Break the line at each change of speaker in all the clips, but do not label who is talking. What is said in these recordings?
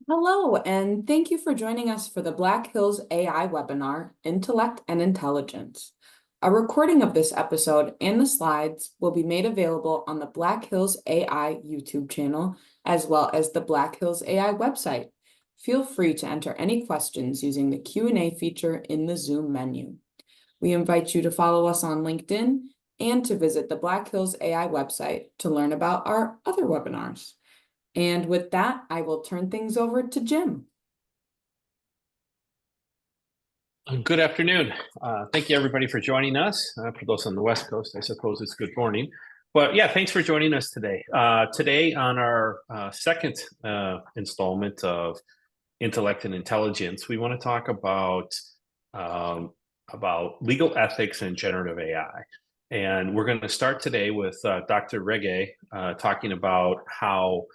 Hello, and thank you for joining us for the Black Hills AI webinar, Intellect and Intelligence. A recording of this episode and the slides will be made available on the Black Hills AI YouTube channel, as well as the Black Hills AI website. Feel free to enter any questions using the Q&A feature in the Zoom menu. We invite you to follow us on LinkedIn and to visit the Black Hills AI website to learn about our other webinars. And with that, I will turn things over to Jim.
Good afternoon. Thank you, everybody, for joining us. For those on the West Coast, I suppose it's good morning. But yeah, thanks for joining us today. Today, on our second installment of Intellect and Intelligence, we want to talk about legal ethics and generative AI. And we're going to start today with Dr. Regge talking about how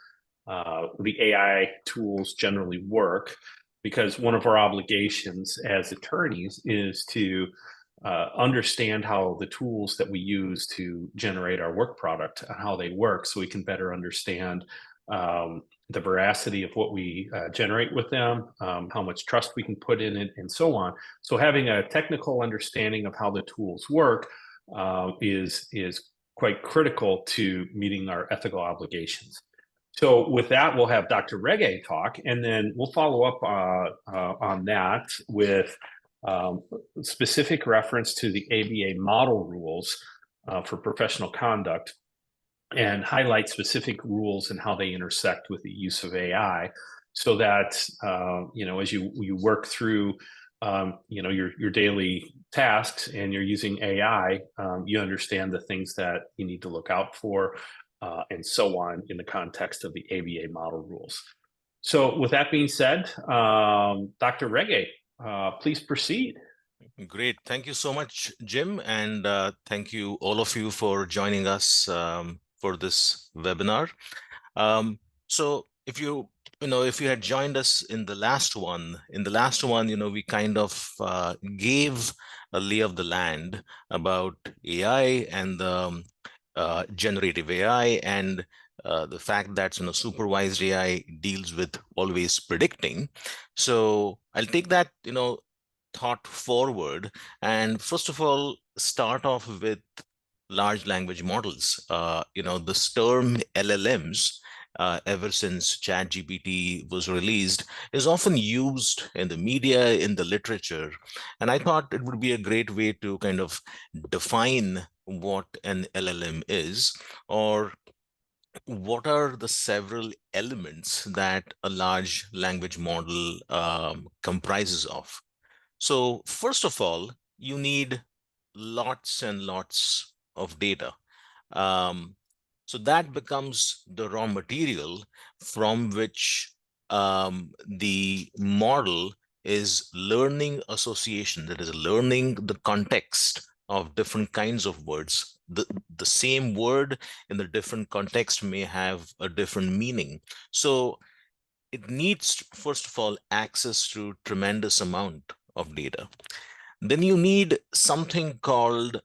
the AI tools generally work, because one of our obligations as attorneys is to understand how the tools that we use to generate our work product, how they work, so we can better understand the veracity of what we generate with them, how much trust we can put in it, and so on. So having a technical understanding of how the tools work is quite critical to meeting our ethical obligations. So with that, we'll have Dr. Regge talk, and then we'll follow up on that with specific reference to the ABA model rules for professional conduct, and highlight specific rules and how they intersect with the use of AI, so that as you work through your daily tasks and you're using AI, you understand the things that you need to look out for. And so on in the context of the ABA model rules. So with that being said, Dr. Regge, please proceed.
Great. Thank you so much, Jim. And thank you all of you for joining us for this webinar. So if you had joined us in the last one, we kind of gave a lay of the land about AI and generative AI, and the fact that supervised AI deals with always predicting. So I'll take that thought forward, and first of all start off with large language models. This term LLMs, ever since ChatGPT was released, is often used in the media, in the literature. And I thought it would be a great way to kind of define what an LLM is, or what are the several elements that a large language model comprises of. So first of all, you need lots and lots of data. So that becomes the raw material from which the model is learning association, that is learning the context of different kinds of words. The same word in the different context may have a different meaning. So it needs, first of all, access to tremendous amount of data. Then you need something called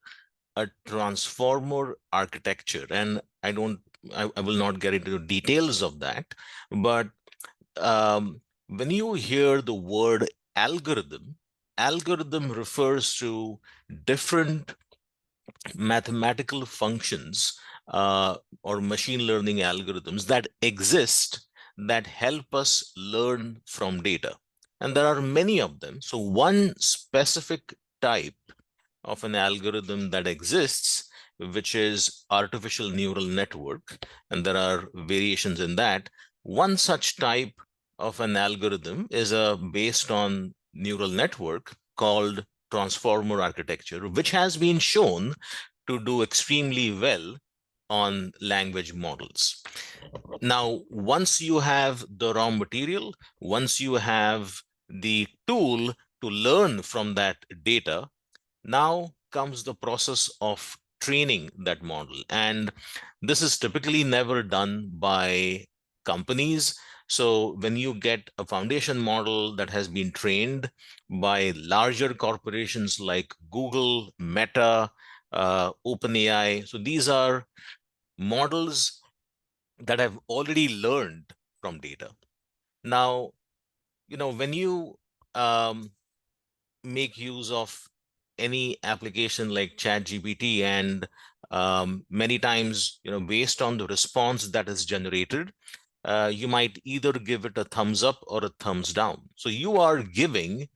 a transformer architecture, and I will not get into details of that, but when you hear the word algorithm refers to different mathematical functions or machine learning algorithms that exist that help us learn from data. And there are many of them. So one specific type of an algorithm that exists, which is artificial neural network, and there are variations in that. One such type of an algorithm is based on neural network called transformer architecture, which has been shown to do extremely well on language models. Now, once you have the raw material, once you have the tool to learn from that data, now comes the process of training that model. And this is typically never done by companies. So when you get a foundation model that has been trained by larger corporations like Google, Meta, OpenAI, so these are models that have already learned from data. Now, when you make use of any application like ChatGPT, and many times, based on the response that is generated, you might either give it a thumbs up or a thumbs down. So you are giving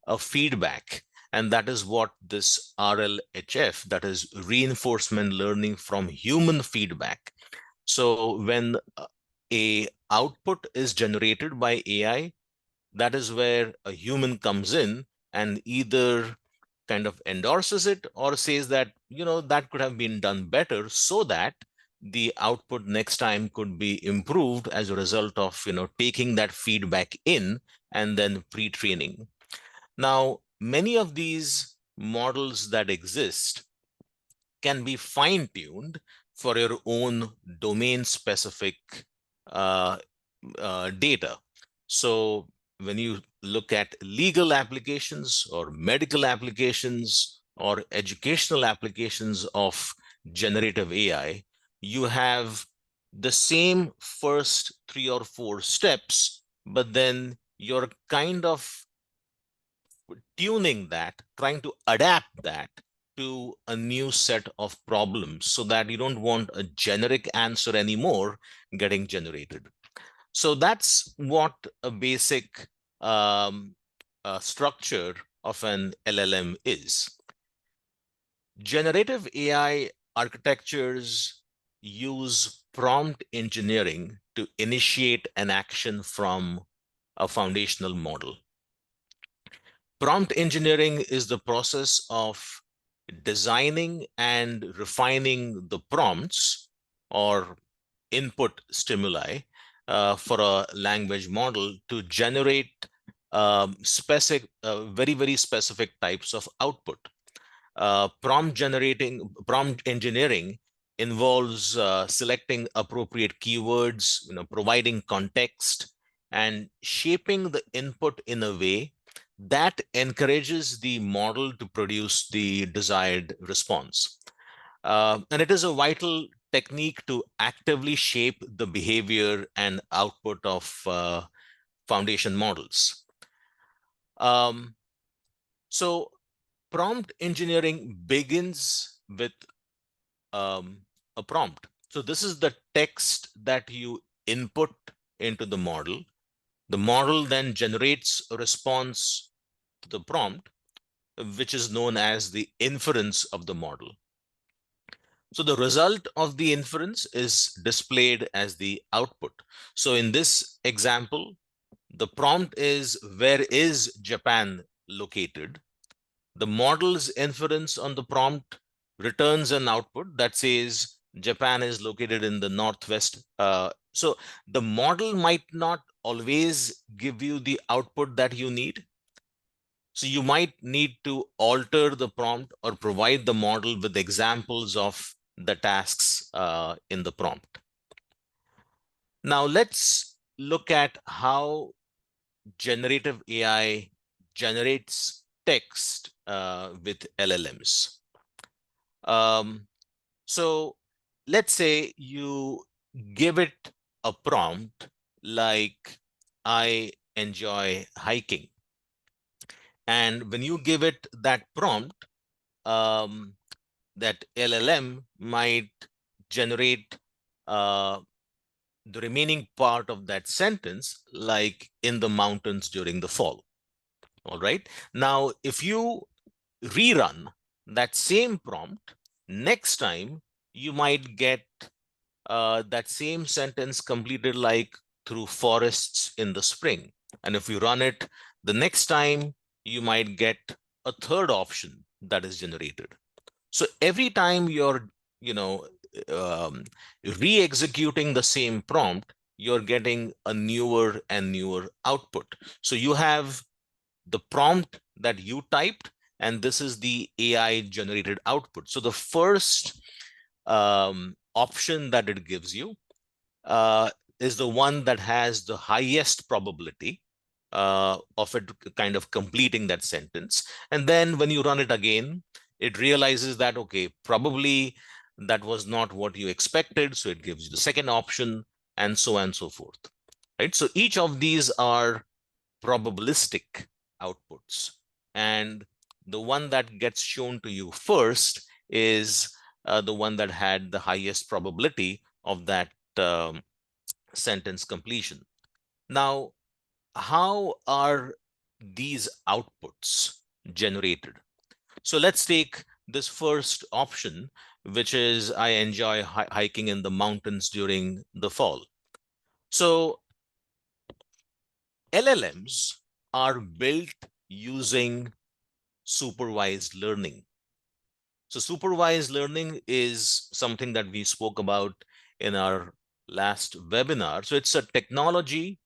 a feedback, and that is what this RLHF, that is reinforcement learning from human feedback. So when a output is generated by AI, that is where a human comes in and either kind of endorses it or says that, that could have been done better, so that the output next time could be improved as a result of, taking that feedback in and then pre-training. Now, many of these models that exist can be fine-tuned for your own domain-specific uh, data. So when you look at legal applications or medical applications or educational applications of generative AI, you have the same first 3 or 4 steps, but then you're kind of tuning that, trying to adapt that to a new set of problems so that you don't want a generic answer anymore getting generated. So that's what a basic structure of an LLM is. Generative AI architectures use prompt engineering to initiate an action from a foundational model. Prompt engineering is the process of designing and refining the prompts or input stimuli for a language model to generate very, very specific types of output. Prompt engineering involves selecting appropriate keywords, providing context, and shaping the input in a way that encourages the model to produce the desired response. And it is a vital technique to actively shape the behavior and output of foundation models. So prompt engineering begins with a prompt. So this is the text that you input into the model. The model then generates a response to the prompt, which is known as the inference of the model. So the result of the inference is displayed as the output. So in this example, the prompt is, where is Japan located? The model's inference on the prompt returns an output that says Japan is located in the northwest. So the model might not always give you the output that you need. So you might need to alter the prompt or provide the model with examples of the tasks in the prompt. Now let's look at how generative AI generates text with LLMs. So let's say you give it a prompt like, I enjoy hiking. And when you give it that prompt, that LLM might generate the remaining part of that sentence, like in the mountains during the fall. All right. Now, if you rerun that same prompt, next time you might get that same sentence completed like through forests in the spring. And if you run it the next time, you might get a third option that is generated. So every time you're, re-executing the same prompt, you're getting a newer and newer output. So you have the prompt that you typed, and this is the AI generated output. So the first option that it gives you is the one that has the highest probability of it kind of completing that sentence. And then when you run it again, it realizes that, okay, probably that was not what you expected. So it gives you the second option, and so on and so forth. right? So each of these are probabilistic outputs. And the one that gets shown to you first is the one that had the highest probability of that sentence completion. Now, how are these outputs generated? So let's take this first option, which is I enjoy hiking in the mountains during the fall. So LLMs are built using supervised learning. So supervised learning is something that we spoke about in our last webinar. So it's a technology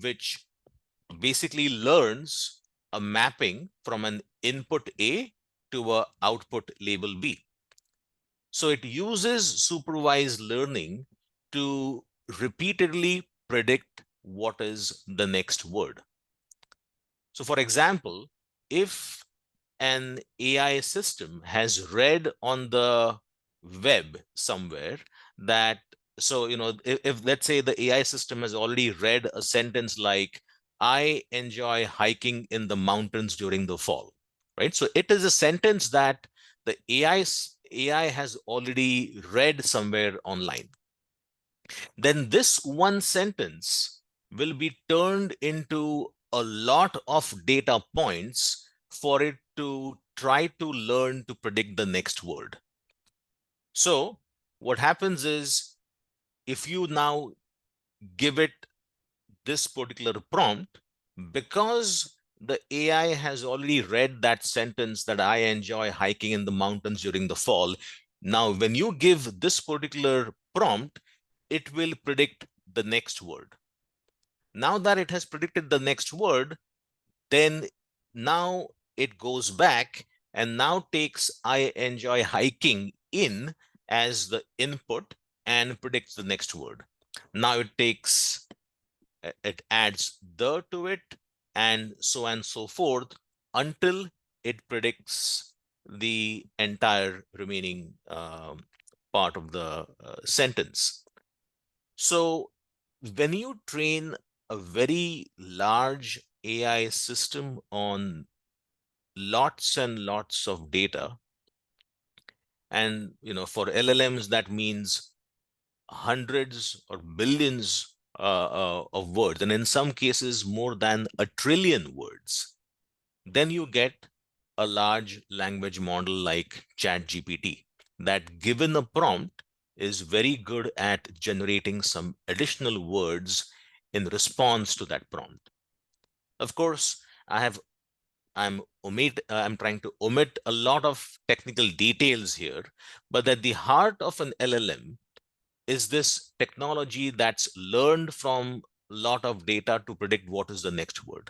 which basically learns a mapping from an input A to a output label B. So it uses supervised learning to repeatedly predict what is the next word. So for example, if an AI system has read on the web somewhere that, so, if let's say the AI system has already read a sentence like, I enjoy hiking in the mountains during the fall, right? So it is a sentence that the AI has already read somewhere online. Then this one sentence will be turned into a lot of data points for it to try to learn to predict the next word. So what happens is, if you now give it this particular prompt, because the AI has already read that sentence that I enjoy hiking in the mountains during the fall. Now, when you give this particular prompt, it will predict the next word. Now that it has predicted the next word, then now it goes back and now takes I enjoy hiking in as the input and predicts the next word. Now it adds the to it and so forth until it predicts the entire remaining part of the sentence. So when you train a very large AI system on lots and lots of data, and for LLMs that means hundreds or billions of words, and in some cases more than 1 trillion words, then you get a large language model like ChatGPT that, given a prompt, is very good at generating some additional words in response to that prompt. Of course, I'm trying to omit a lot of technical details here, but at the heart of an LLM is this technology that's learned from a lot of data to predict what is the next word.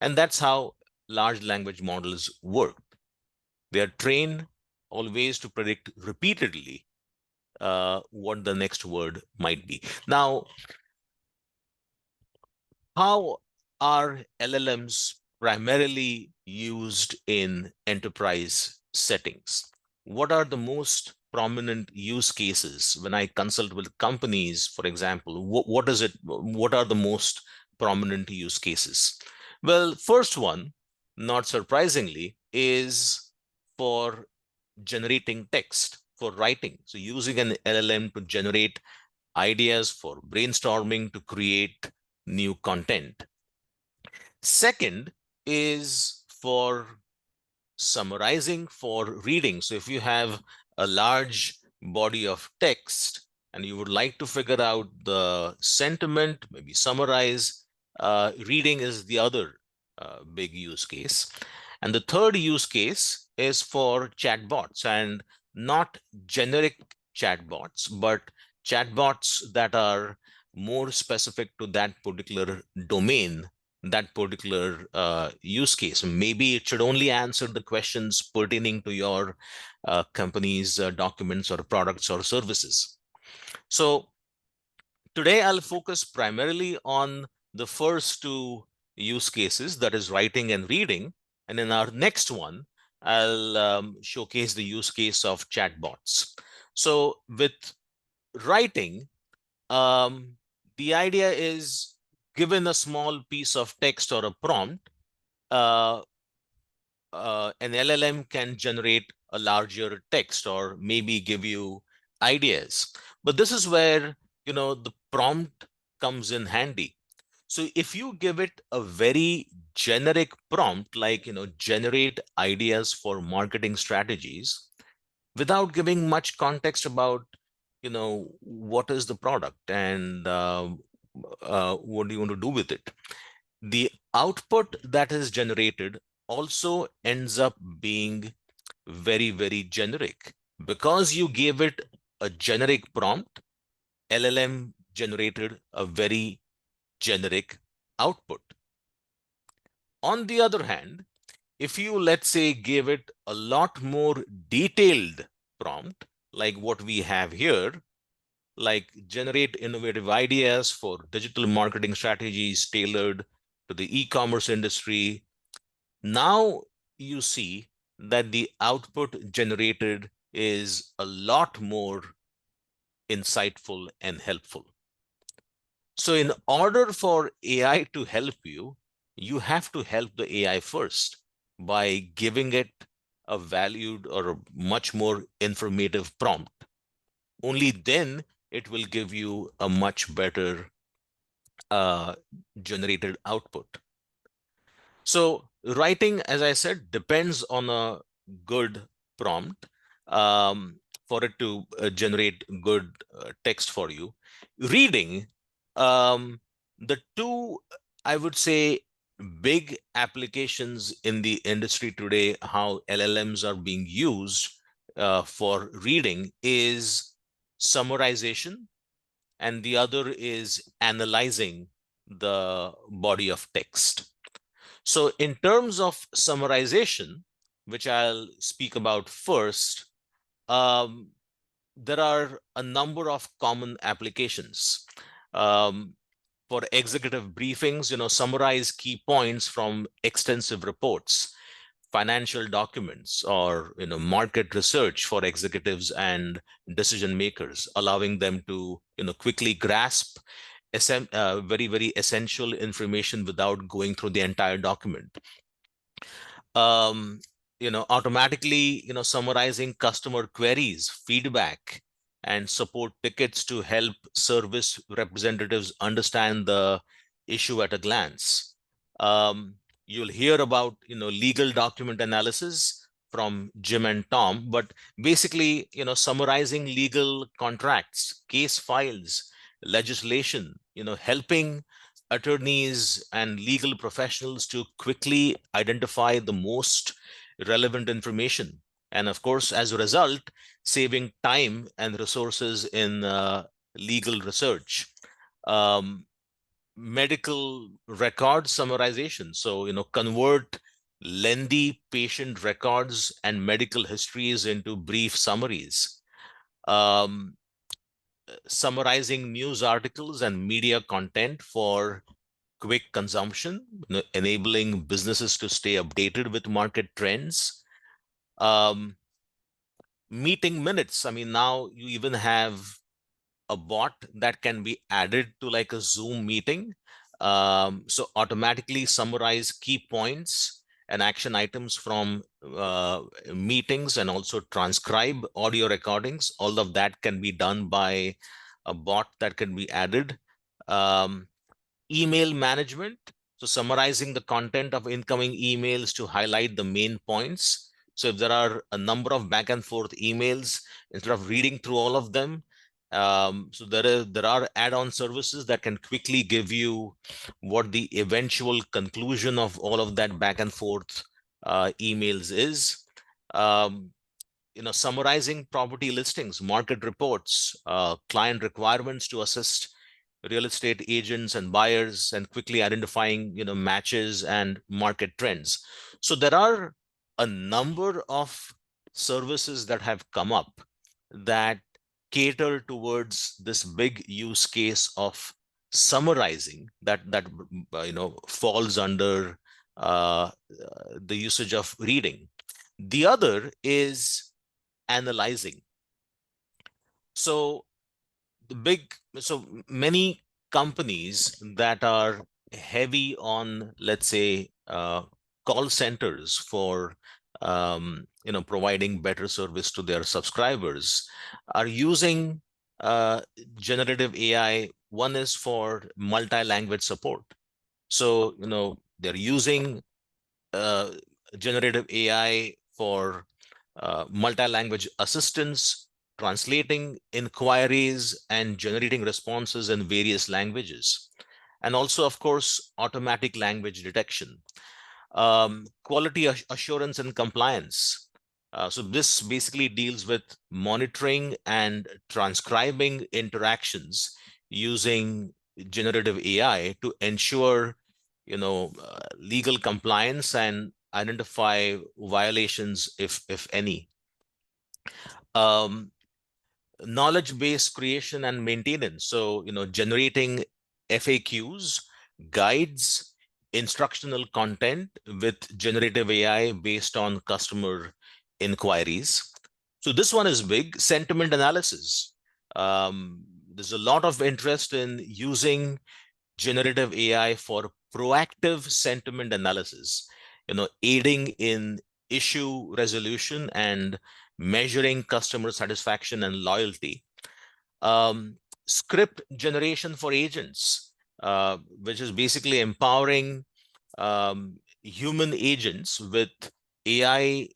And that's how large language models work. They are trained always to predict repeatedly what the next word might be. Now, how are LLMs primarily used in enterprise settings? What are the most prominent use cases when I consult with companies, for example? What is it? What are the most prominent use cases? Well, first one, not surprisingly, is for generating text, for writing. So using an LLM to generate ideas, for brainstorming, to create new content. Second is for summarizing, for reading. So if you have a large body of text and you would like to figure out the sentiment, maybe summarize, reading is the other big use case. And the third use case is for chatbots, and not generic chatbots, but chatbots that are more specific to that particular domain, that particular use case. Maybe it should only answer the questions pertaining to your company's documents or products or services. So today I'll focus primarily on the first two use cases, that is writing and reading. And in our next one, I'll showcase the use case of chatbots. So with writing, the idea is, given a small piece of text or a prompt, uh, an LLM can generate a larger text or maybe give you ideas. But this is where, the prompt comes in handy. So if you give it a very generic prompt, like, generate ideas for marketing strategies, without giving much context about, what is the product and what do you want to do with it, the output that is generated also ends up being very, very generic. Because you gave it a generic prompt, LLM generated a very generic output. On the other hand, if you, let's say, give it a lot more detailed prompt, like what we have here, like generate innovative ideas for digital marketing strategies tailored to the e-commerce industry, now you see that the output generated is a lot more insightful and helpful. So in order for AI to help you, you have to help the AI first by giving it a valued or a much more informative prompt. Only then it will give you a much better generated output. So writing, as I said, depends on a good prompt for it to generate good text for you. Reading, um, the two, I would say, big applications in the industry today, how LLMs are being used for reading, is summarization, and the other is analyzing the body of text. So in terms of summarization, which I'll speak about first, um, there are a number of common applications. Um, for executive briefings, summarize key points from extensive reports, financial documents, or market research for executives and decision makers, allowing them to quickly grasp very, very essential information without going through the entire document. um, Automatically, summarizing customer queries, feedback, and support tickets to help service representatives understand the issue at a glance. You'll hear about, legal document analysis from Jim and Tom, but basically, summarizing legal contracts, case files, legislation, helping attorneys and legal professionals to quickly identify the most relevant information. And of course, as a result, saving time and resources in legal research. Um, Medical record summarization. So, convert lengthy patient records and medical histories into brief summaries. Um, Summarizing news articles and media content for quick consumption, enabling businesses to stay updated with market trends. Meeting minutes. I mean, now you even have a bot that can be added to like a Zoom meeting. So automatically summarize key points and action items from meetings, and also transcribe audio recordings. All of that can be done by a bot that can be added. Um, Email management. So summarizing the content of incoming emails to highlight the main points. So if there are a number of back and forth emails, instead of reading through all of them, so there are add-on services that can quickly give you what the eventual conclusion of all of that back and forth emails is. Um, Summarizing property listings, market reports, client requirements to assist real estate agents and buyers, and quickly identifying matches and market trends. So there are a number of services that have come up that cater towards this big use case of summarizing, that falls under the usage of reading. The other is analyzing. So the big, so many companies that are heavy on, let's say, call centers for providing better service to their subscribers are using generative AI. One is for multi-language support. So, they're using uh, generative AI for multi-language assistance, translating inquiries and generating responses in various languages. And also, of course, automatic language detection, quality assurance and compliance. So this basically deals with monitoring and transcribing interactions using generative AI to ensure, legal compliance and identify violations if any. Um, Knowledge base creation and maintenance. So, generating FAQs, guides, instructional content with generative AI based on customer inquiries. So this one is big. Sentiment analysis. There's a lot of interest in using generative AI for proactive sentiment analysis, aiding in issue resolution and measuring customer satisfaction and loyalty. Script generation for agents, which is basically empowering human agents with AI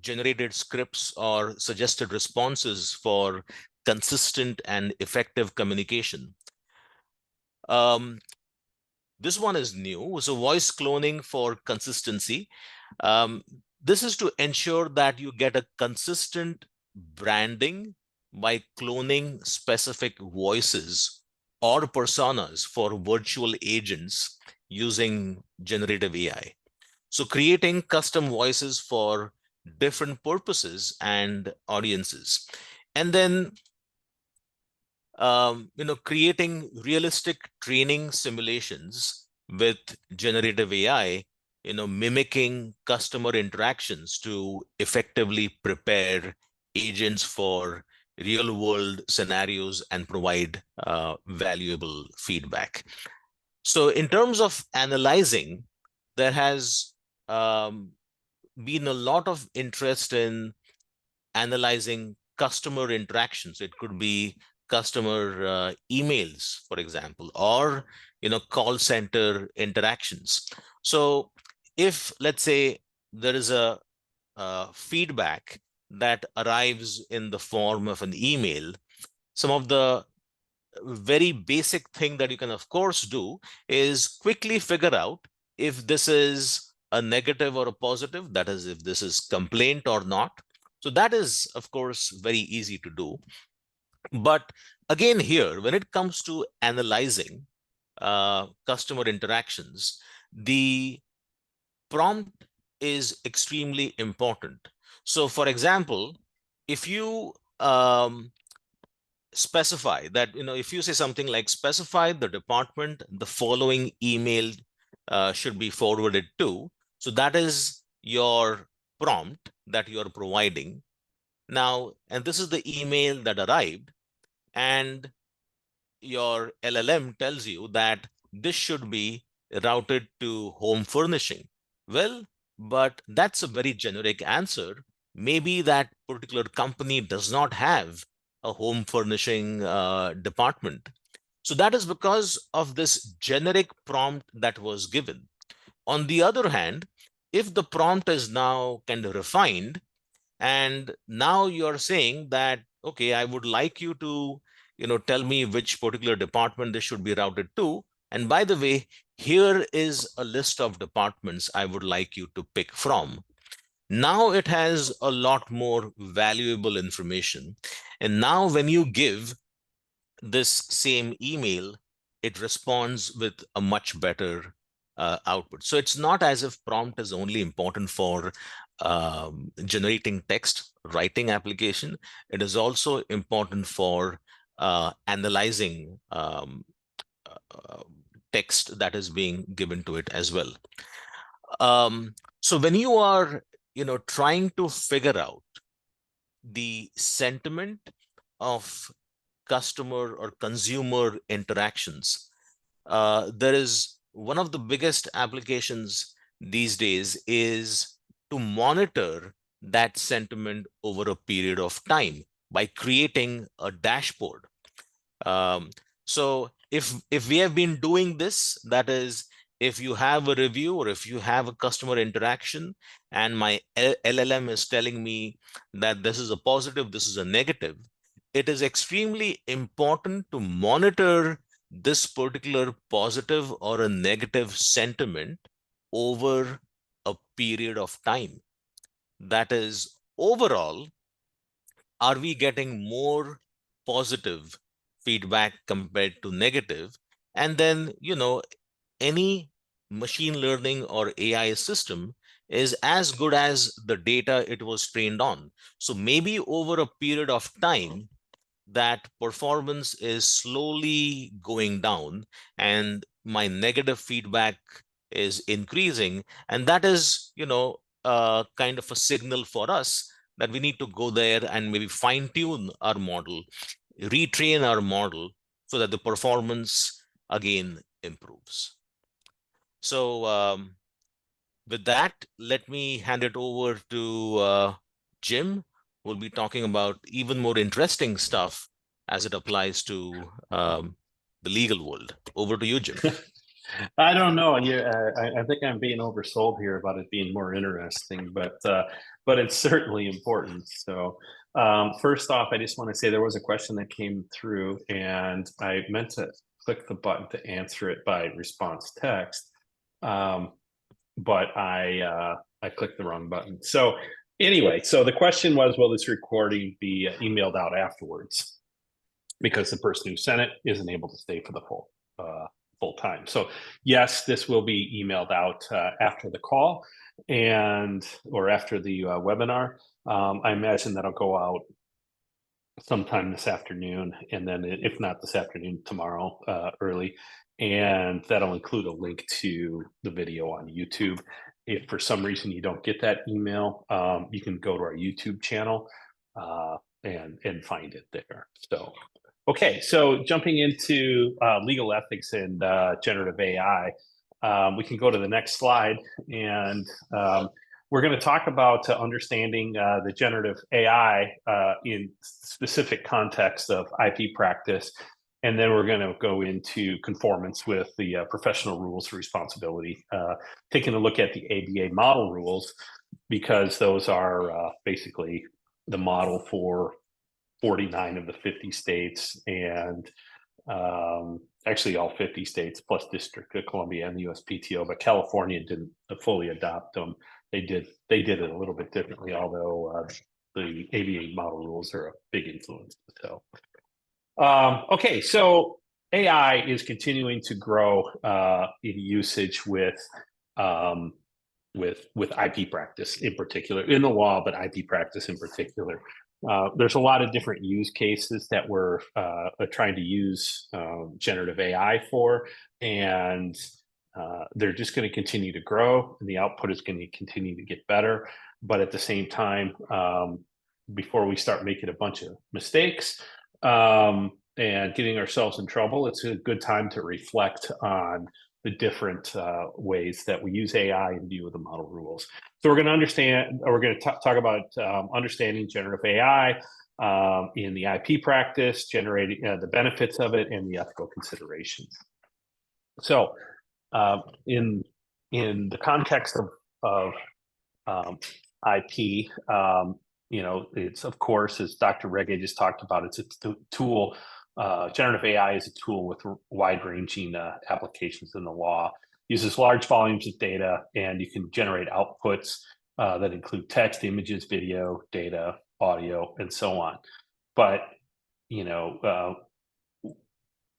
generated scripts or suggested responses for consistent and effective communication. This one is new. So voice cloning for consistency. Um, this is to ensure that you get a consistent branding by cloning specific voices or personas for virtual agents using generative AI. So creating custom voices for different purposes and audiences. And then creating realistic training simulations with generative AI, mimicking customer interactions to effectively prepare agents for real world scenarios and provide valuable feedback. So in terms of analyzing, there has been a lot of interest in analyzing customer interactions. It could be customer emails, for example, or call center interactions. So if, let's say, there is a feedback that arrives in the form of an email, some of the very basic thing that you can of course do is quickly figure out if this is a negative or a positive, that is, if this is complaint or not. So that is of course very easy to do. But again, here, when it comes to analyzing customer interactions, the prompt is extremely important. So for example, if you specify that, if you say something like specify the department the following email should be forwarded to, so that is your prompt that you're providing now, and this is the email that arrived, and your LLM tells you that this should be routed to home furnishing. Well, but that's a very generic answer. Maybe that particular company does not have a home furnishing department. So that is because of this generic prompt that was given. On the other hand, if the prompt is now kind of refined, and now you're saying that, okay, I would like you to, tell me which particular department this should be routed to. And by the way, here is a list of departments I would like you to pick from. Now it has a lot more valuable information. And now when you give this same email, it responds with a much better output. So it's not as if prompt is only important for generating text writing application. It is also important for analyzing text that is being given to it as well. So when you are, trying to figure out the sentiment of customer or consumer interactions, there is one of the biggest applications these days is to monitor that sentiment over a period of time by creating a dashboard. Um, so if we have been doing this, that is, if you have a review or if you have a customer interaction and my LLM is telling me that this is a positive, this is a negative, it is extremely important to monitor this particular positive or a negative sentiment over a period of time. That is, overall, are we getting more positive feedback compared to negative? And then, any machine learning or AI system is as good as the data it was trained on. So maybe over a period of time, that performance is slowly going down and my negative feedback is increasing. And that is, kind of a signal for us that we need to go there and maybe fine tune our model, retrain our model so that the performance again improves. So with that, let me hand it over to Jim, who will be talking about even more interesting stuff as it applies to the legal world. Over to you, Jim.
I don't know. I think I'm being oversold here about it being more interesting, but it's certainly important. So first off, I just want to say there was a question that came through, and I meant to click the button to answer it by response text, but I clicked the wrong button. So anyway, so the question was, will this recording be emailed out afterwards? Because the person who sent it isn't able to stay for the full time. So yes, this will be emailed out after the call or after the webinar. I imagine that'll go out sometime this afternoon, and then if not this afternoon, tomorrow early. And that'll include a link to the video on YouTube. If for some reason you don't get that email, you can go to our YouTube channel and find it there. So, okay, so jumping into legal ethics and generative AI, we can go to the next slide, and we're going to talk about understanding the generative AI in specific context of IP practice, and then we're going to go into conformance with the professional rules of responsibility, taking a look at the ABA model rules, because those are basically the model for 49 of the 50 states, and actually all 50 states plus District of Columbia and the USPTO, but California didn't fully adopt them. They did it a little bit differently, although the ABA model rules are a big influence. So, okay, so AI is continuing to grow in usage with IP practice in particular, in the law, but IP practice in particular. There's a lot of different use cases that we're trying to use generative AI for, and they're just going to continue to grow, and the output is going to continue to get better. But at the same time, before we start making a bunch of mistakes and getting ourselves in trouble, it's a good time to reflect on the different ways that we use AI in view of the model rules. So we're going to talk about understanding generative AI in the IP practice, generating the benefits of it, and the ethical considerations. So in the context of IP, it's, of course, as Dr. Regge just talked about, it's a tool. Generative AI is a tool with wide-ranging applications in the law. Uses large volumes of data, and you can generate outputs that include text, images, video, data, audio, and so on. But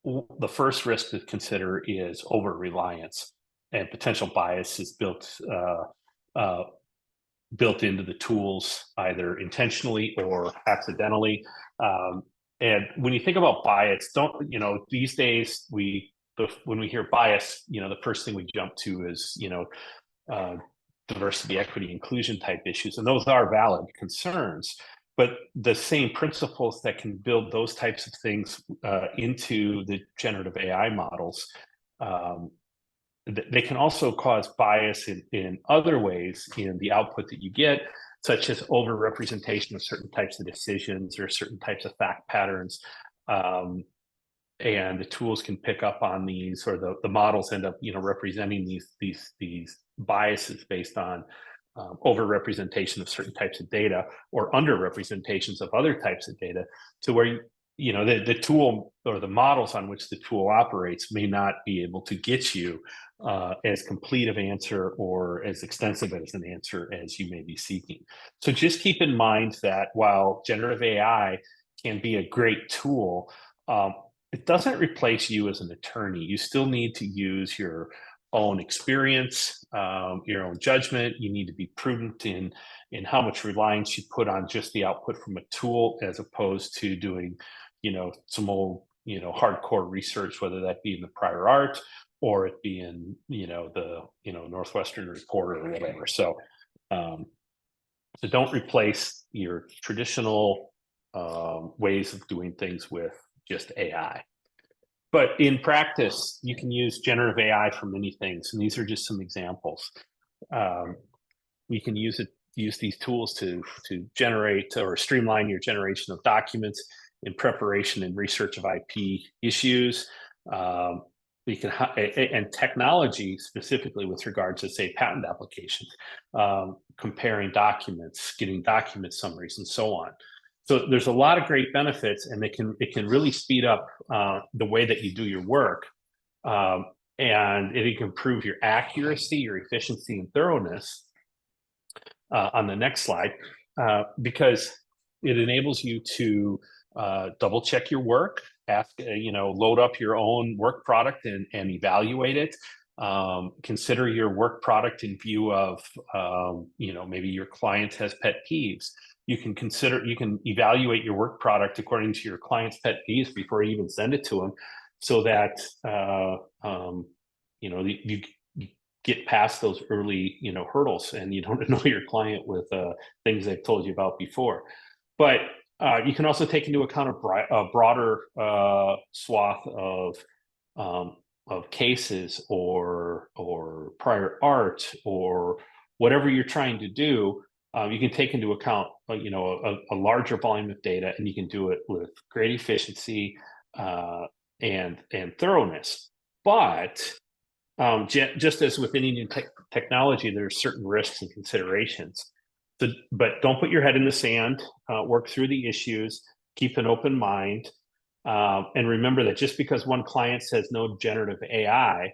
the first risk to consider is over-reliance, and potential bias is built into the tools either intentionally or accidentally. And when you think about bias, these days when we hear bias, the first thing we jump to is diversity, equity, inclusion type issues, and those are valid concerns. But the same principles that can build those types of things into the generative AI models They can also cause bias in other ways in the output that you get, such as overrepresentation of certain types of decisions or certain types of fact patterns. And the tools can pick up on these, or the models end up, representing these biases based on overrepresentation of certain types of data or underrepresentations of other types of data, to where the tool or the models on which the tool operates may not be able to get you as complete of answer or as extensive as an answer as you may be seeking. So just keep in mind that while generative AI can be a great tool, it doesn't replace you as an attorney. You still need to use your own experience, your own judgment. You need to be prudent in how much reliance you put on just the output from a tool, as opposed to doing, some old, hardcore research, whether that be in the prior art or it be in, the, Northwestern Reporter or whatever. So, so don't replace your traditional ways of doing things with just AI. But in practice, you can use generative AI for many things, and these are just some examples. We can use these tools to generate or streamline your generation of documents in preparation and research of IP issues. We can, and technology specifically with regards to, say, patent applications, comparing documents, getting document summaries, and so on. So there's a lot of great benefits, and it can really speed up the way that you do your work, and it can improve your accuracy, your efficiency, and thoroughness. On the next slide, because it enables you to double check your work, load up your own work product and evaluate it. Consider your work product in view of, maybe your client has pet peeves. You can evaluate your work product according to your client's pet peeves before you even send it to them, so that you get past those early hurdles, and you don't annoy your client with things they've told you about before. But you can also take into account a broader swath of cases or prior art or whatever you're trying to do. You can take into account a larger volume of data, and you can do it with great efficiency and thoroughness. But just as with any new technology, there are certain risks and considerations. But don't put your head in the sand. Work through the issues. Keep an open mind, and remember that just because one client says no generative AI,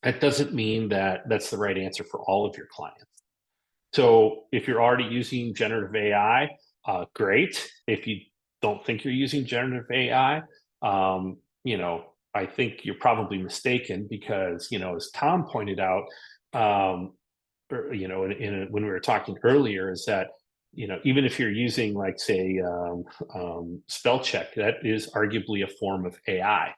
that doesn't mean that that's the right answer for all of your clients. So if you're already using generative AI, great. If you don't think you're using generative AI, I think you're probably mistaken, because, as Tom pointed out, when we were talking earlier, is that, even if you're using, like, say, spell check, that is arguably a form of AI.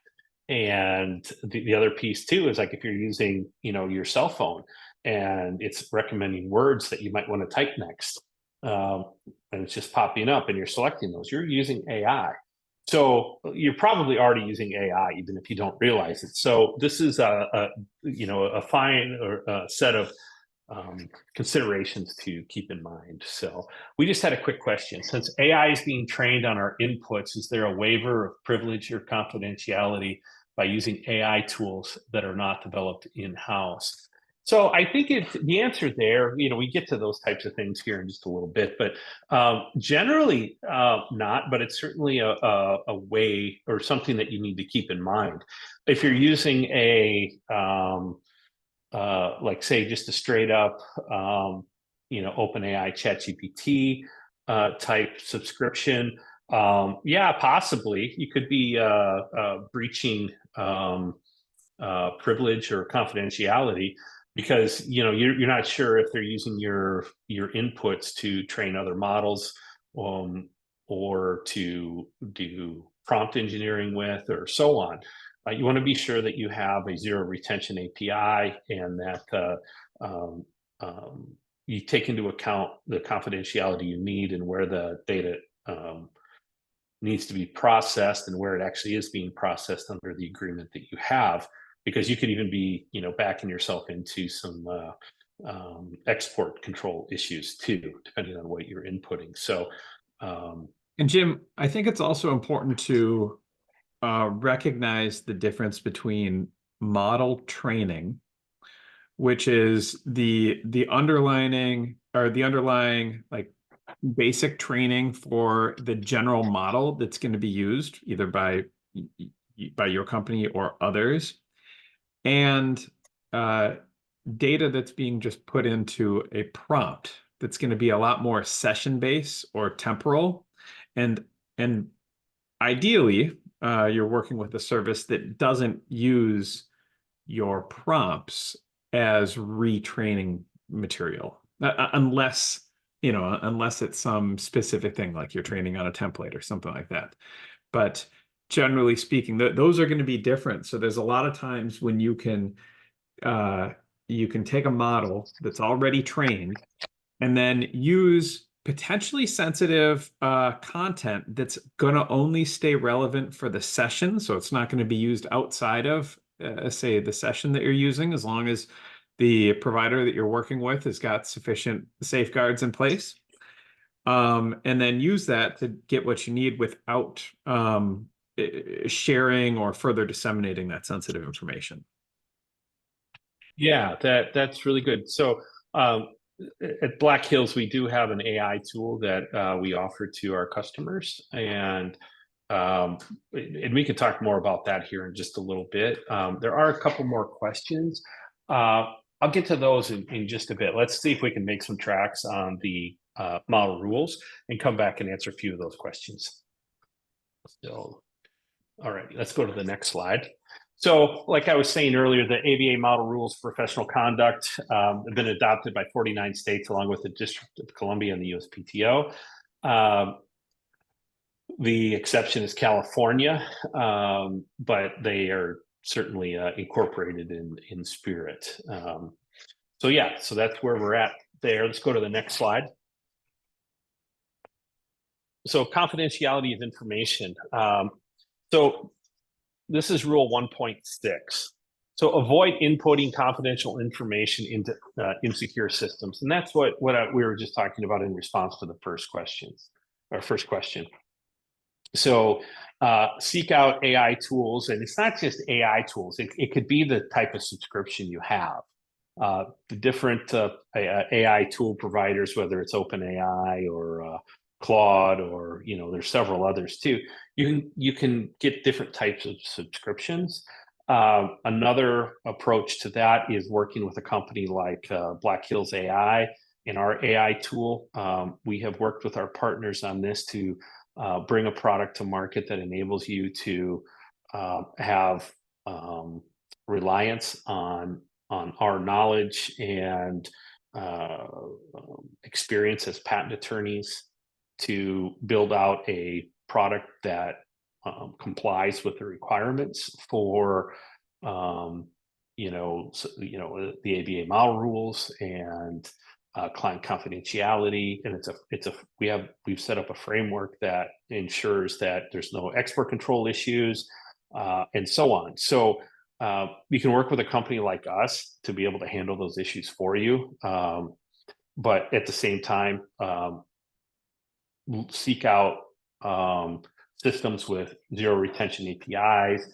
And the other piece too is, like, if you're using, your cell phone and it's recommending words that you might want to type next, and it's just popping up and you're selecting those, you're using AI. So you're probably already using AI, even if you don't realize it. So this is a fine or a set of considerations to keep in mind. So we just had a quick question. Since AI is being trained on our inputs, is there a waiver of privilege or confidentiality by using AI tools that are not developed in-house? So I think the answer there, we get to those types of things here in just a little bit, but generally not, but it's certainly a way or something that you need to keep in mind. If you're using like, say, just a straight up, OpenAI ChatGPT type subscription, yeah, possibly you could be breaching privilege or confidentiality, because you're not sure if they're using your inputs to train other models, or to do prompt engineering with, or so on. You want to be sure that you have a zero retention API, and that you take into account the confidentiality you need, and where the data needs to be processed, and where it actually is being processed under the agreement that you have. because you could even be, backing yourself into some export control issues too, depending on what you're inputting. So,
and Jim, I think it's also important to recognize the difference between model training, which is the underlining or the underlying like basic training for the general model that's going to be used either by your company or others, and data that's being just put into a prompt that's going to be a lot more session based or temporal, and ideally you're working with a service that doesn't use your prompts as retraining material, unless it's some specific thing like you're training on a template or something like that. But generally speaking, those are going to be different. So there's a lot of times when you can take a model that's already trained and then use potentially sensitive content that's going to only stay relevant for the session. So it's not going to be used outside of, say, the session that you're using, as long as the provider that you're working with has got sufficient safeguards in place. And then use that to get what you need without sharing or further disseminating that sensitive information.
Yeah, that's really good. So at Black Hills, we do have an AI tool that we offer to our customers, and we could talk more about that here in just a little bit. There are a couple more questions. I'll get to those in just a bit. Let's see if we can make some tracks on the model rules and come back and answer a few of those questions. So, all right, let's go to the next slide. So, like I was saying earlier, the ABA model rules for professional conduct have been adopted by 49 states, along with the District of Columbia and the USPTO. The exception is California, but they are certainly incorporated in spirit. So yeah, so that's where we're at there. Let's go to the next slide. So confidentiality of information. So this is rule 1.6. So avoid inputting confidential information into insecure systems. And that's what we were just talking about in response to the first question. So seek out AI tools, and it's not just AI tools. It could be the type of subscription you have. The different AI tool providers, whether it's OpenAI or Claude, or there's several others too. You can get different types of subscriptions. Another approach to that is working with a company like Black Hills AI and our AI tool. We have worked with our partners on this to bring a product to market that enables you to have reliance on our knowledge and experience as patent attorneys to build out a product that complies with the requirements for the ABA model rules and client confidentiality. And we've set up a framework that ensures that there's no export control issues and so on. So you can work with a company like us to be able to handle those issues for you, but at the same time, seek out systems with zero retention APIs,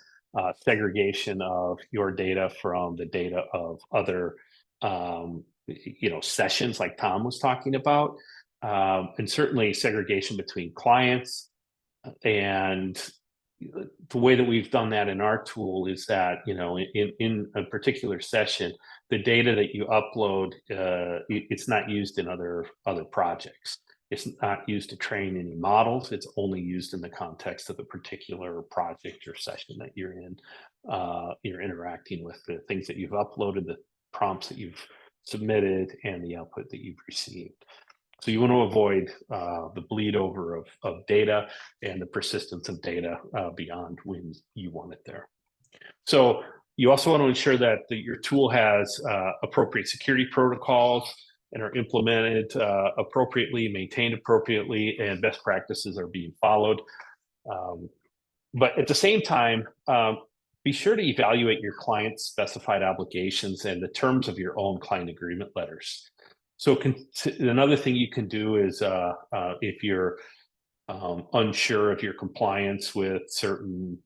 segregation of your data from the data of other sessions like Tom was talking about, and certainly segregation between clients. And the way that we've done that in our tool is that in a particular session, the data that you upload, it's not used in other projects. It's not used to train any models. It's only used in the context of the particular project or session that you're in. You're interacting with the things that you've uploaded, the prompts that you've submitted, and the output that you've received. So you want to avoid the bleed over of data and the persistence of data beyond when you want it there. So you also want to ensure that your tool has appropriate security protocols and are implemented appropriately, maintained appropriately, and best practices are being followed. But at the same time, be sure to evaluate your client's specified obligations and the terms of your own client agreement letters. So another thing you can do is if you're unsure of your compliance with certain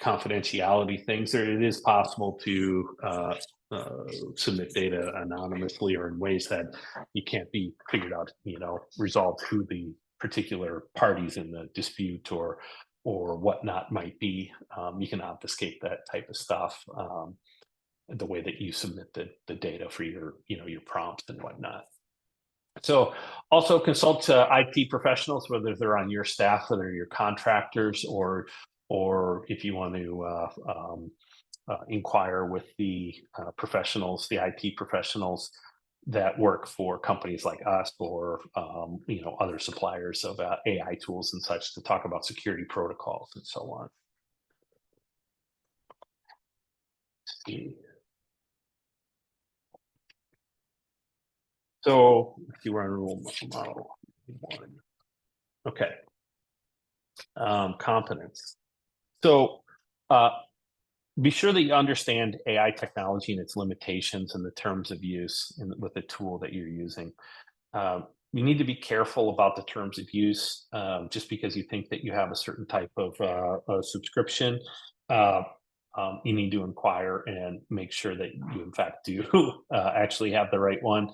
confidentiality things, it is possible to submit data anonymously or in ways that you can't be figured out, resolved who the particular parties in the dispute or whatnot might be. You can obfuscate that type of stuff the way that you submit the data for your prompts and whatnot. So also consult IT professionals, whether they're on your staff, whether you're contractors, or if you want to inquire with the professionals, the IT professionals that work for companies like us or other suppliers of AI tools and such, to talk about security protocols and so on. Let's see. So if you were on rule model 1. Okay. Competence. So be sure that you understand AI technology and its limitations and the terms of use with the tool that you're using. You need to be careful about the terms of use. Just because you think that you have a certain type of subscription, you need to inquire and make sure that you in fact do actually have the right one,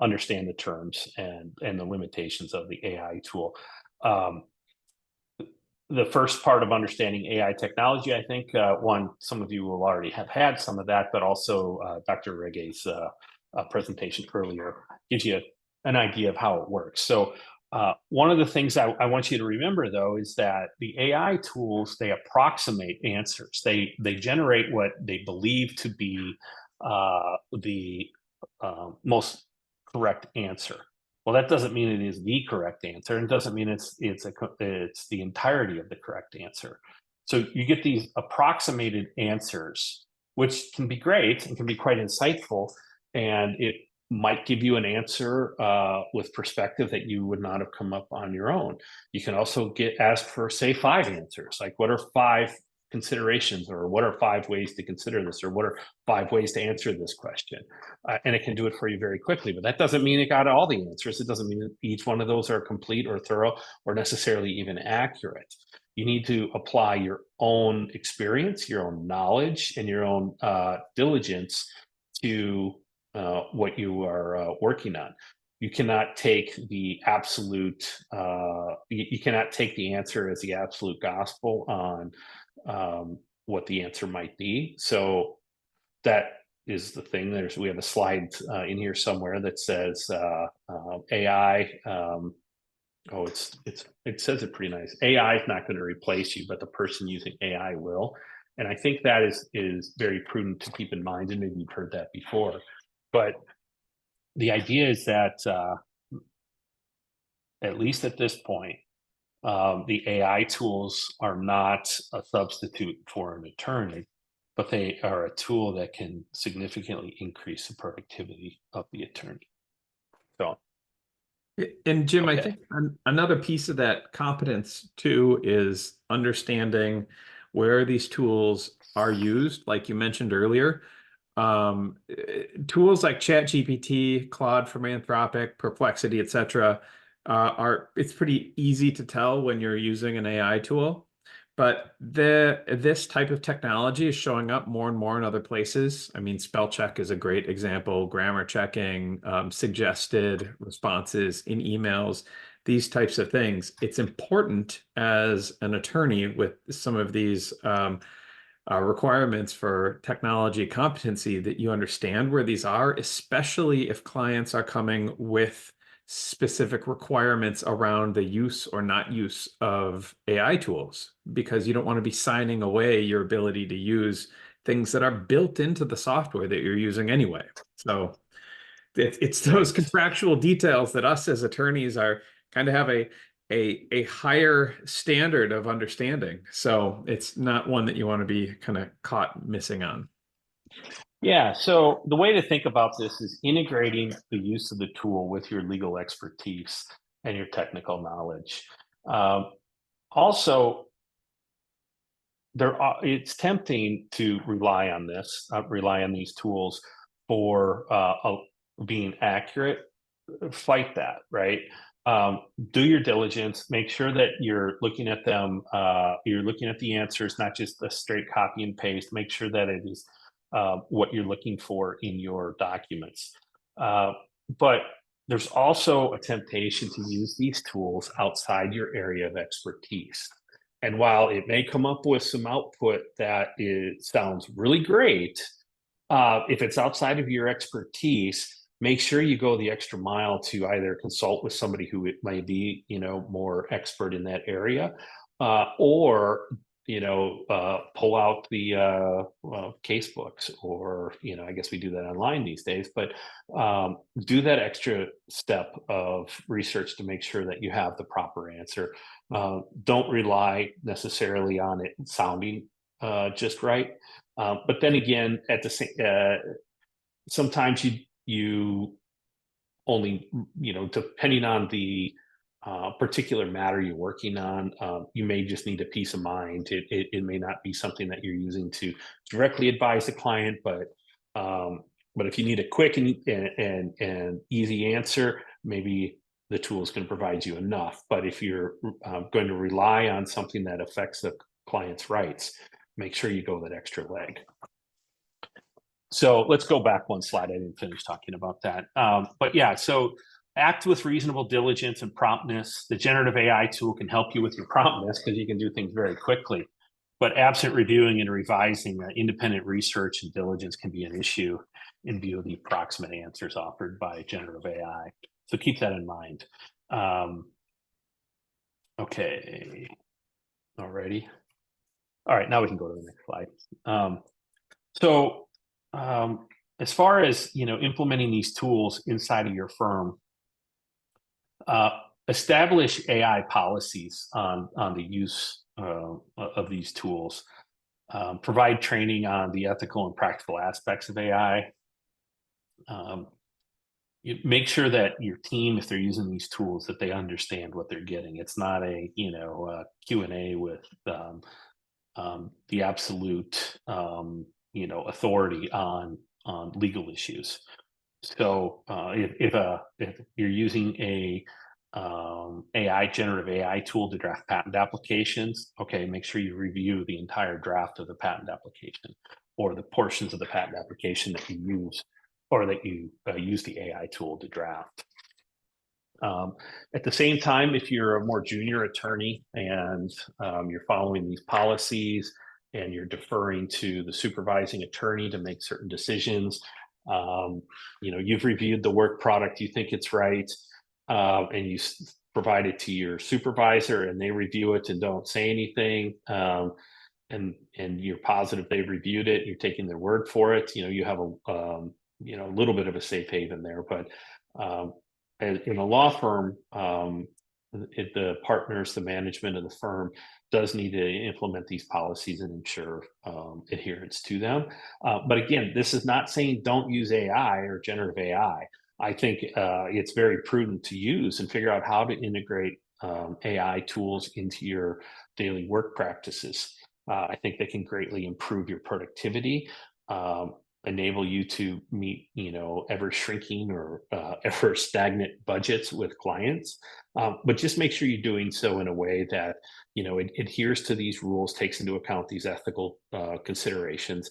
understand the terms and the limitations of the AI tool. The first part of understanding AI technology, I think, some of you will already have had some of that, but also Dr. Rege's presentation earlier gives you an idea of how it works. So one of the things I want you to remember, though, is that the AI tools, they approximate answers. They generate what they believe to be the most correct answer. Well, that doesn't mean it is the correct answer, and it doesn't mean it's the entirety of the correct answer. So you get these approximated answers, which can be great and can be quite insightful, and it might give you an answer with perspective that you would not have come up on your own. You can also get asked for, say, 5 answers, like what are 5 considerations, or what are 5 ways to consider this, or what are 5 ways to answer this question, and it can do it for you very quickly. But that doesn't mean it got all the answers. It doesn't mean that each one of those are complete or thorough or necessarily even accurate. You need to apply your own experience, your own knowledge, and your own diligence to what you are working on. You cannot take the absolute, you cannot take the answer as the absolute gospel on what the answer might be. So that is the thing. We have a slide in here somewhere that says AI. It says it pretty nice. AI is not going to replace you, but the person using AI will. And I think that is very prudent to keep in mind. And maybe you've heard that before, but the idea is that at least at this point, the AI tools are not a substitute for an attorney, but they are a tool that can significantly increase the productivity of the attorney. So,
and Jim,
okay.
I think another piece of that competence too is understanding where these tools are used. Like you mentioned earlier, tools like ChatGPT, Claude from Anthropic, Perplexity, etc. It's pretty easy to tell when you're using an AI tool, but this type of technology is showing up more and more in other places. I mean, spell check is a great example, grammar checking, suggested responses in emails, these types of things. It's important as an attorney with some of these requirements for technology competency that you understand where these are, especially if clients are coming with specific requirements around the use or not use of AI tools, because you don't want to be signing away your ability to use things that are built into the software that you're using anyway. So it's those contractual details that us as attorneys are kind of have a higher standard of understanding. So it's not one that you want to be kind of caught missing on.
Yeah, so the way to think about this is integrating the use of the tool with your legal expertise and your technical knowledge. Also, it's tempting to rely on these tools for being accurate. Fight that, right? Do your diligence, make sure that you're looking at them, you're looking at the answers, not just a straight copy and paste. Make sure that it is what you're looking for in your documents. But there's also a temptation to use these tools outside your area of expertise. And while it may come up with some output that sounds really great, if it's outside of your expertise, make sure you go the extra mile to either consult with somebody who may be, more expert in that area, or pull out the case books, or I guess we do that online these days, but do that extra step of research to make sure that you have the proper answer. Don't rely necessarily on it sounding just right, but then again, at the same, sometimes you only, depending on the particular matter you're working on, you may just need a peace of mind. It may not be something that you're using to directly advise the client, but if you need a quick and easy answer, maybe the tool is going to provide you enough. But if you're going to rely on something that affects the client's rights, make sure you go that extra leg. So let's go back one slide. I didn't finish talking about that. But yeah, so act with reasonable diligence and promptness. The generative AI tool can help you with your promptness because you can do things very quickly. But absent reviewing and revising, independent research and diligence can be an issue in view of the approximate answers offered by generative AI. So keep that in mind. Okay. Alrighty. All right, now we can go to the next slide. As far as implementing these tools inside of your firm, establish AI policies on the use of these tools. Provide training on the ethical and practical aspects of AI. Make sure that your team, if they're using these tools, that they understand what they're getting. It's not a Q&A with the absolute authority on legal issues. So if you're using a generative AI tool to draft patent applications, okay, make sure you review the entire draft of the patent application, or the portions of the patent application that you use, or that you use the AI tool to draft. At the same time, if you're a more junior attorney and you're following these policies and you're deferring to the supervising attorney to make certain decisions, you've reviewed the work product, you think it's right, and you provide it to your supervisor and they review it and don't say anything, and you're positive they've reviewed it, you're taking their word for it, you have a little bit of a safe haven there. But in a law firm, the partners, the management of the firm does need to implement these policies and ensure adherence to them. But again, this is not saying don't use AI or generative AI. I think it's very prudent to use and figure out how to integrate AI tools into your daily work practices. I think they can greatly improve your productivity, enable you to meet, ever shrinking or ever stagnant budgets with clients. But just make sure you're doing so in a way that, it adheres to these rules, takes into account these ethical considerations,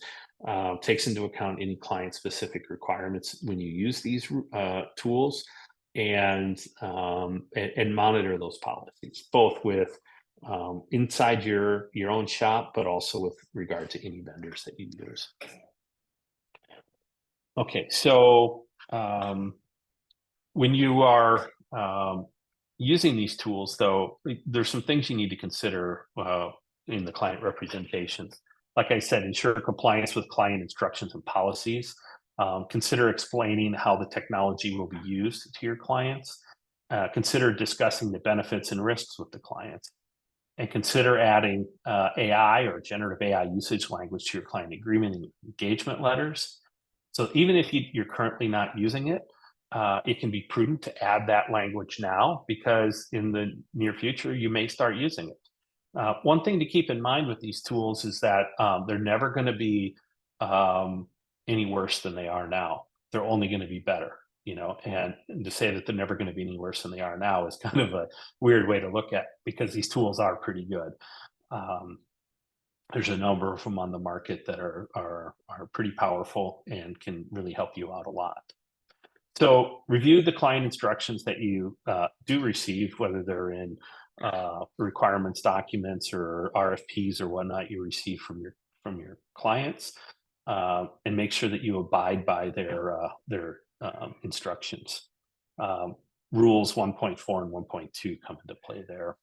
takes into account any client-specific requirements when you use these tools, and monitor those policies, both with inside your own shop, but also with regard to any vendors that you use. Okay, so when you are using these tools, though, there's some things you need to consider in the client representations. Like I said, ensure compliance with client instructions and policies. Consider explaining how the technology will be used to your clients. Consider discussing the benefits and risks with the clients. And consider adding AI or generative AI usage language to your client agreement and engagement letters. So even if you're currently not using it, it can be prudent to add that language now, because in the near future, you may start using it. One thing to keep in mind with these tools is that they're never going to be any worse than they are now. They're only going to be better, and to say that they're never going to be any worse than they are now is kind of a weird way to look at it, because these tools are pretty good. There's a number of them on the market that are pretty powerful and can really help you out a lot. So review the client instructions that you do receive, whether they're in requirements documents or RFPs or whatnot you receive from your clients, and make sure that you abide by their instructions. Rules 1.4 and 1.2 come into play there.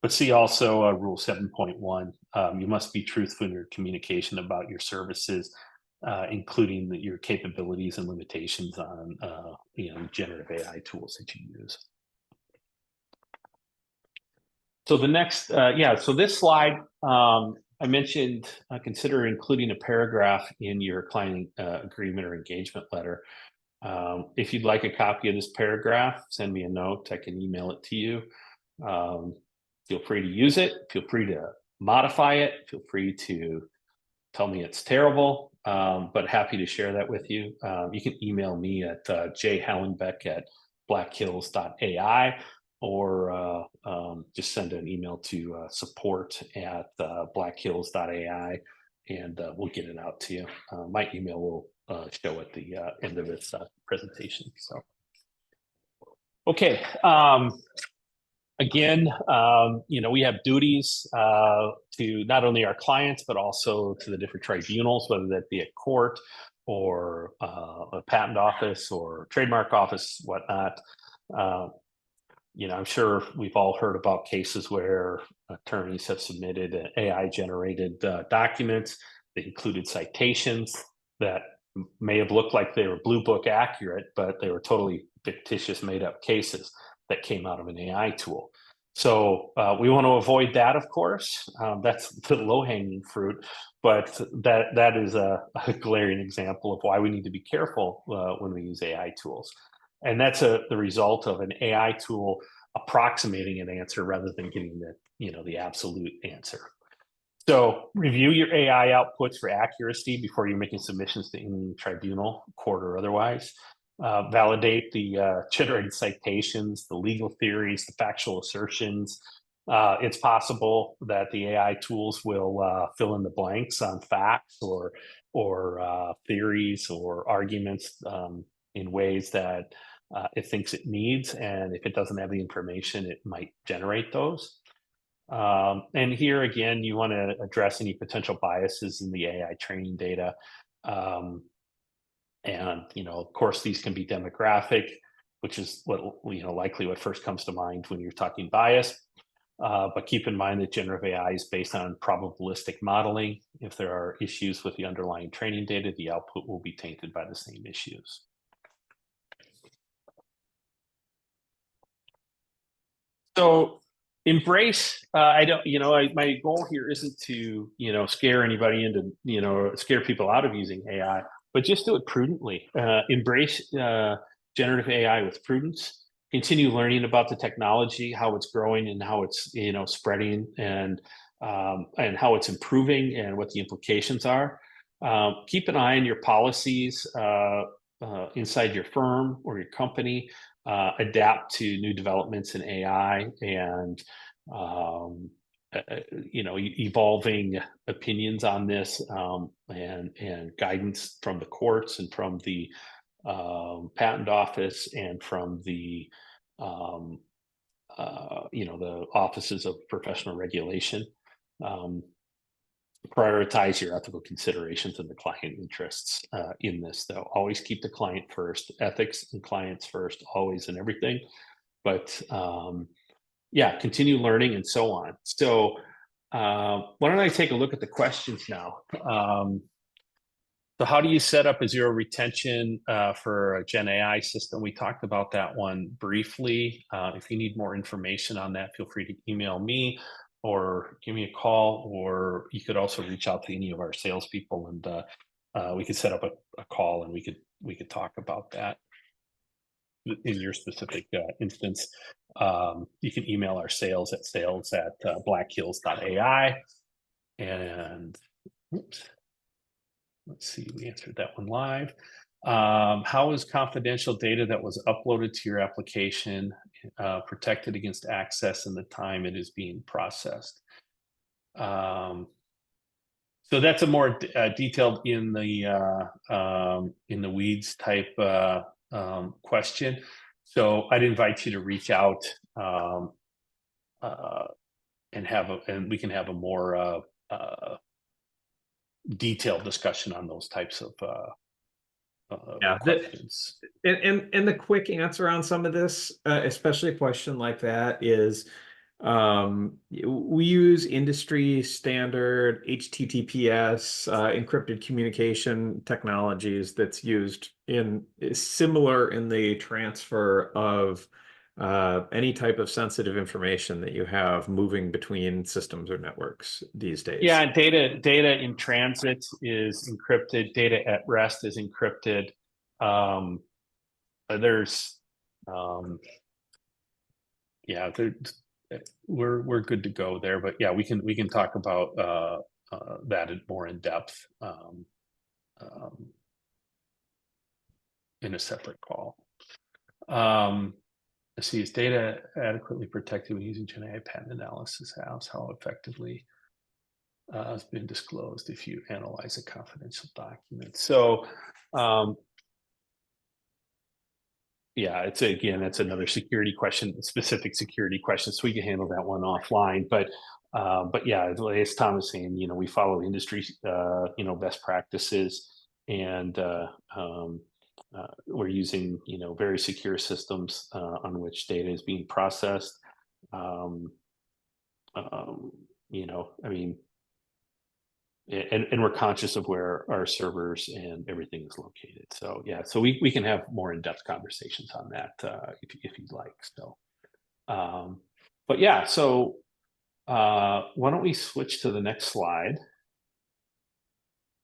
But see also Rule 7.1, you must be truthful in your communication about your services, including your capabilities and limitations on generative AI tools that you use. So the next, so this slide, I mentioned consider including a paragraph in your client agreement or engagement letter. If you'd like a copy of this paragraph, send me a note. I can email it to you. Feel free to use it. Feel free to modify it. Feel free to tell me it's terrible, but happy to share that with you. You can email me at jhallenbeck@blackhills.ai, or just send an email to support@blackhills.ai, and we'll get it out to you. My email will show at the end of this presentation. So, okay. Again, we have duties to not only our clients, but also to the different tribunals, whether that be a court or a patent office or trademark office, whatnot. I'm sure we've all heard about cases where attorneys have submitted AI-generated documents that included citations that may have looked like they were Blue Book accurate, but they were totally fictitious, made-up cases that came out of an AI tool. So we want to avoid that, of course. That's the low-hanging fruit, but that is a glaring example of why we need to be careful when we use AI tools. And that's the result of an AI tool approximating an answer rather than getting the absolute answer. So review your AI outputs for accuracy before you're making submissions to any tribunal, court or otherwise. Validate the generated citations, the legal theories, the factual assertions. It's possible that the AI tools will fill in the blanks on facts or theories or arguments in ways that it thinks it needs, and if it doesn't have the information, it might generate those. And here again, you want to address any potential biases in the AI training data. And of course, these can be demographic, which is what likely what first comes to mind when you're talking bias. But keep in mind that generative AI is based on probabilistic modeling. If there are issues with the underlying training data, the output will be tainted by the same issues. So embrace. My goal here isn't to scare anybody into scare people out of using AI, but just do it prudently. Embrace generative AI with prudence. Continue learning about the technology, how it's growing, and how it's spreading, and how it's improving, and what the implications are. Keep an eye on your policies inside your firm or your company. Adapt to new developments in AI and evolving opinions on this, and guidance from the courts and from the patent office and from the the offices of professional regulation. Prioritize your ethical considerations and the client interests in this, though. Always keep the client first, ethics and clients first, always in everything. But continue learning and so on. So why don't I take a look at the questions now? So how do you set up a zero retention for a Gen AI system? We talked about that one briefly. If you need more information on that, feel free to email me or give me a call, or you could also reach out to any of our salespeople, and we could set up a call and we could talk about that. in your specific instance, you can email our sales at blackhills.ai. And oops, let's see, we answered that one live. How is confidential data that was uploaded to your application protected against access in the time it is being processed? So that's a more detailed in the weeds type question. So I'd invite you to reach out and we can have a more detailed discussion on those types of questions.
And the quick answer on some of this, especially a question like that, is we use industry standard HTTPS encrypted communication technologies that's used similar in the transfer of any type of sensitive information that you have moving between systems or networks these days.
Yeah, data in transit is encrypted. Data at rest is encrypted. We're good to go there. But yeah, we can talk about that more in depth in a separate call. Let's see, is data adequately protected when using Gen AI pattern analysis? How effectively has been disclosed if you analyze a confidential document? So yeah, it's another security question, specific security question. So we can handle that one offline. But yeah, as Tom is saying, we follow industry best practices, and we're using very secure systems on which data is being processed. And we're conscious of where our servers and everything is located. So yeah, so we can have more in-depth conversations on that if you'd like. So, but yeah, so why don't we switch to the next slide?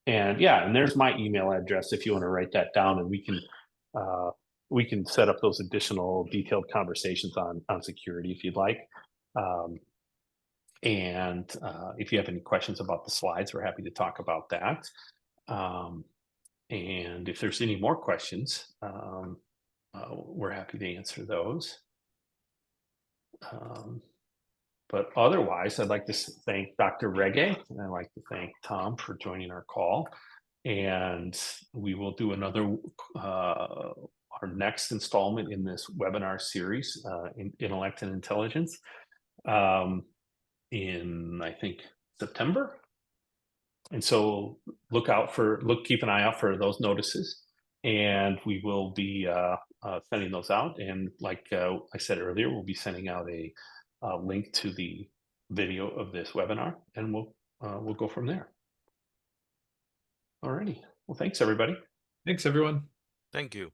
And yeah, and there's my email address if you want to write that down, and we can set up those additional detailed conversations on security if you'd like. And if you have any questions about the slides, we're happy to talk about that. And if there's any more questions, we're happy to answer those. But otherwise, I'd like to thank Dr. Reggae, and I'd like to thank Tom for joining our call. And we will do another, our next installment in this webinar series, in Intellect and Intelligence, in, I think, September. And so keep an eye out for those notices, and we will be sending those out. And like I said earlier, we'll be sending out a link to the video of this webinar, and we'll go from there. Alrighty. Well, thanks everybody.
Thanks everyone.
Thank you.